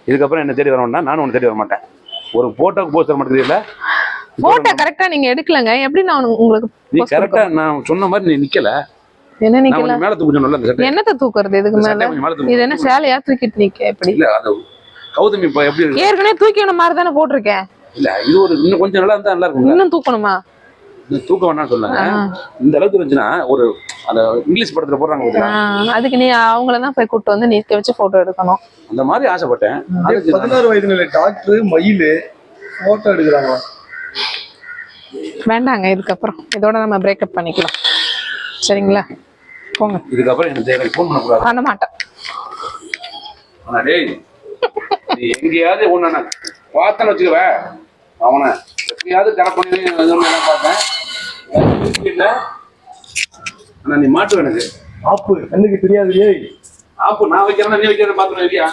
இதுக்கப்புறம் என்ன தேடி வர வேண்டாம், நானும் உன்னை தேடி வர மாட்டேன். ஒரு போட்டோக்கு போஸ்ட் தர மாட்டேங்குது இல்ல? போட்டோ கரெக்டா நீங்க எடுக்கலங்க, எப்படி நான் உங்களுக்கு நீ கரெக்டா நான் சொன்ன மாதிரி நீ நிக்கல. என்ன நிக்கல? மேல தூக்க சொன்னல அந்த சட்டை. என்னத்த தூக்குறது இதுக்கு மேல? இது என்ன சேலையா தூக்கிட்டு நிக்க எப்படி? இல்ல அது கௌதமி இப்ப எப்படி இருக்கு? ஏற்கனவே தூக்கின மாதிரி தானே போட்டிருக்கேன். இல்ல இது ஒரு இன்னும் கொஞ்சம் நல்லா இருந்தா நல்லா இருக்கும். இன்னும் தூக்கணுமா? தூக்க வேணாம்னு சொன்னாங்க. இந்த அளவுக்கு இருந்துச்சுன்னா ஒரு அந்த இங்கிலீஷ் படத்துல போடுறாங்க பாத்தீங்களா, அதுக்கு நீ அவங்கள தான் போய் கூட்டு வந்து நிக்க வச்சு போட்டோ எடுக்கணும். அந்த மாதிரி ஆசைப்பட்டேன். 16 வயது நிலை டாக்டர் மயிலு போட்டோ எடுக்கிறாங்க. வேண்டாங்க, இதுக்கப்புறம் இதோட நம்ம பிரேக்கப் பண்ணிக்கலாம் சரிங்களா? போங்க. இதுக்கப்புறம் எனக்கு ஃபோன் பண்ண கூடாது. பண்ண மாட்டேன். ஆனா டேய், நீ எங்கேயாவது ஒண்ணு பார்த்தேன்னு வச்சுக்கவே, அவனை எப்படியாவது கரெக்ட் பண்ணி பார்த்தேன் இல்ல. ஆனா நீ மாட்டு எனக்கு ஆப்பு கண்ணுக்கு தெரியாது. ஆப்பு நான் வைக்கிறேன்னா நீ வைக்கிறத பாத்துருவியா?